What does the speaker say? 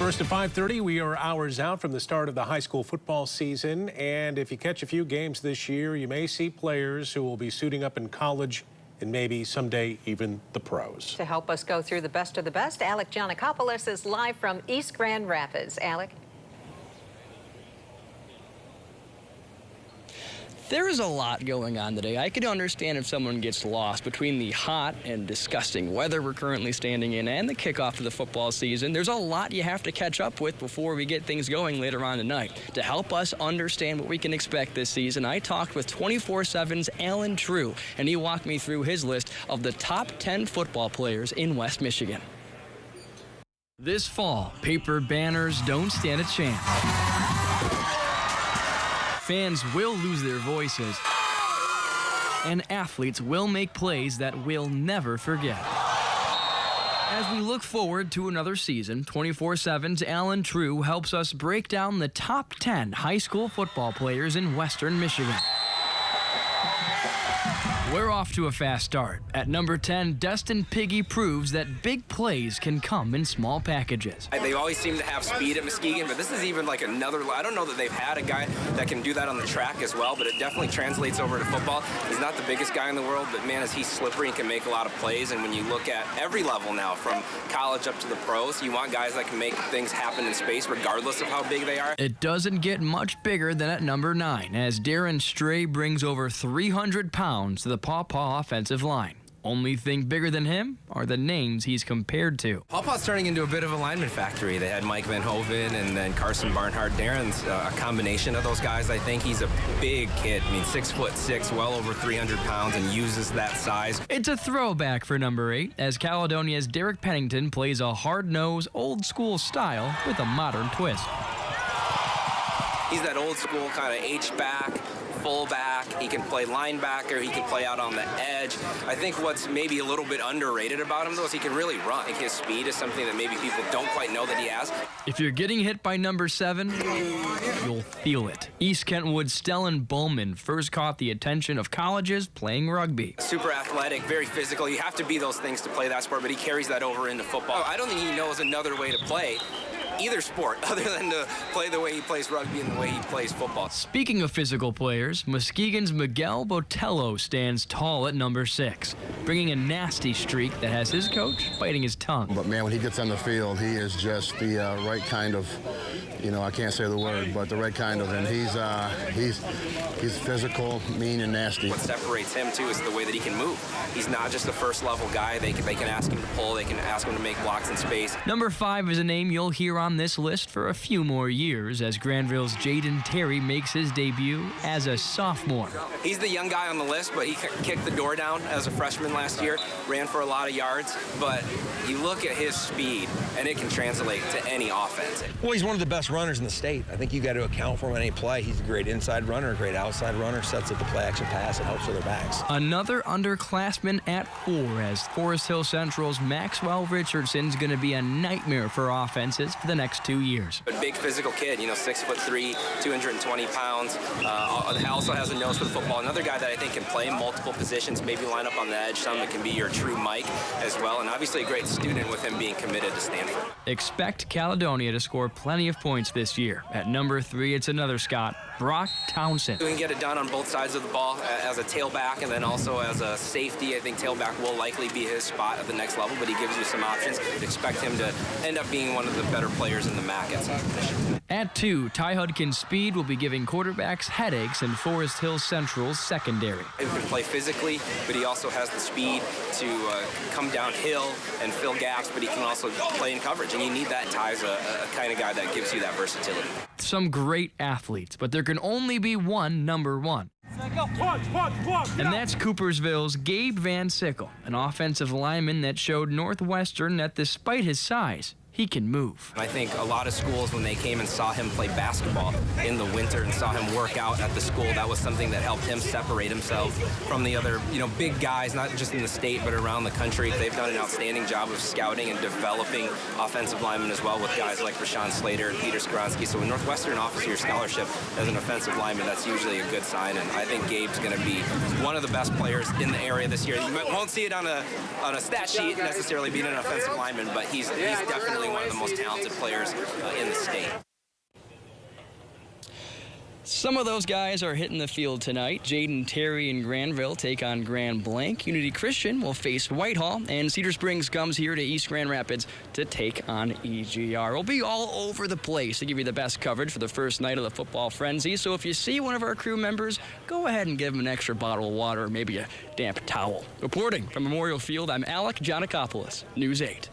First at 5:30, we are hours out from the start of the high school football season. And if you catch a few games this year, you may see players who will be suiting up in college and maybe someday even the pros. To help us go through the best of the best, Alec Giannakopoulos is live from East Grand Rapids. Alec? There is a lot going on today. I could understand if someone gets lost between the hot and disgusting weather we're currently standing in and the kickoff of the football season. There's a lot you have to catch up with before we get things going later on tonight. To help us understand what we can expect this season, I talked with 24/7's Alan True, and he walked me through his list of the top 10 football players in West Michigan. This fall, paper banners don't stand a chance. Fans will lose their voices, and athletes will make plays that we'll never forget. As we look forward to another season, 24/7's Alan True helps us break down the top 10 high school football players in Western Michigan. We're off to a fast start. At number 10, DESTIN PIGGEE proves that big plays can come in small packages. They always seem to have speed at Muskegon, but this is even like another, I don't know that they've had a guy that can do that on the track as well, but it definitely translates over to football. He's not the biggest guy in the world, but man, is he slippery and can make a lot of plays. And when you look at every level now, from college up to the pros, you want guys that can make things happen in space regardless of how big they are. It doesn't get much bigger than at number 9, as DARRIN STREY brings over 300 pounds to the Pawpaw offensive line. Only thing bigger than him are the names he's compared to. Pawpaw's turning into a bit of a lineman factory. They had Mike Van Hoven and then Carson Barnhart. Darren's a combination of those guys. I think he's a big kid. I mean, 6'6", well over 300 pounds, and uses that size. It's a throwback for number 8, as Caledonia's Derek Pennington plays a hard-nosed, old-school style with a modern twist. He's that old school kind of H-back, fullback. He can play linebacker. He can play out on the edge. I think what's maybe a little bit underrated about him, though, is he can really run. Like, his speed is something that maybe people don't quite know that he has. If you're getting hit by number 7, you'll feel it. East Kentwood's STELLAN BOWMAN first caught the attention of colleges playing rugby. Super athletic, very physical. You have to be those things to play that sport, but he carries that over into football. I don't think he knows another way to play either sport other than to play the way he plays rugby and the way he plays football. Speaking of physical players, Muskegon's MIGUEL BOTELLO stands tall at number 6, bringing a nasty streak that has his coach biting his tongue. But man, when he gets on the field, he is just the right kind of, I can't say the word, but the right kind of, and he's physical, mean, and nasty. What separates him too is the way that he can move. He's not just a first level guy. They can ask him to pull, they can ask him to make blocks in space. Number 5 is a name you'll hear on this list for a few more years, as Grandville's JAYDEN makes his debut as a sophomore. He's the young guy on the list, but he kicked the door down as a freshman last year, ran for a lot of yards, but you look at his speed, and it can translate to any offense. Well, he's one of the best runners in the state. I think you got to account for him on any play. He's a great inside runner, a great outside runner, sets up the play-action pass, and helps with their backs. Another underclassman at 4, as Forest Hill Central's Maxwell Richardson's going to be a nightmare for offenses for the next 2 years. A big physical kid, 6'3", 220 pounds. Also has a nose for the football. Another guy that I think can play multiple positions, maybe line up on the edge, some that can be your true Mike as well, and obviously a great student with him being committed to Stanford. Expect Caledonia to score plenty of points this year. At number 3, it's another Scot, Brock Townsend. We can get it done on both sides of the ball as a tailback and then also as a safety. I think tailback will likely be his spot at the next level, but he gives you some options. Expect him to end up being one of the better players in the MAC at some position. At 2, HUDKINS' speed will be giving quarterbacks headaches in Forest Hill Central's secondary. He can play physically, but he also has the speed to come downhill and fill gaps, but he can also play in coverage, and you need that. Ty's a kind of guy that gives you that versatility. Some great athletes, but there can only be one number 1. And that's Coopersville's Gabe Van Sickle, an offensive lineman that showed Northwestern that despite his size, he can move. I think a lot of schools, when they came and saw him play basketball in the winter and saw him work out at the school, that was something that helped him separate himself from the other, big guys, not just in the state, but around the country. They've done an outstanding job of scouting and developing offensive linemen as well, with guys like Rashawn Slater and Peter Skronsky. So when Northwestern offers your scholarship as an offensive lineman, that's usually a good sign, and I think Gabe's going to be one of the best players in the area this year. You won't see it on a stat sheet necessarily being an offensive lineman, but he's definitely one of the most talented players in the state. Some of those guys are hitting the field tonight. Jayden, Terry, and Granville take on Grand Blanc. Unity Christian will face Whitehall, and Cedar Springs comes here to East Grand Rapids to take on EGR. We'll be all over the place to give you the best coverage for the first night of the football frenzy. So if you see one of our crew members, go ahead and give him an extra bottle of water or maybe a damp towel. Reporting from Memorial Field, I'm Alec Giannakopoulos, News 8.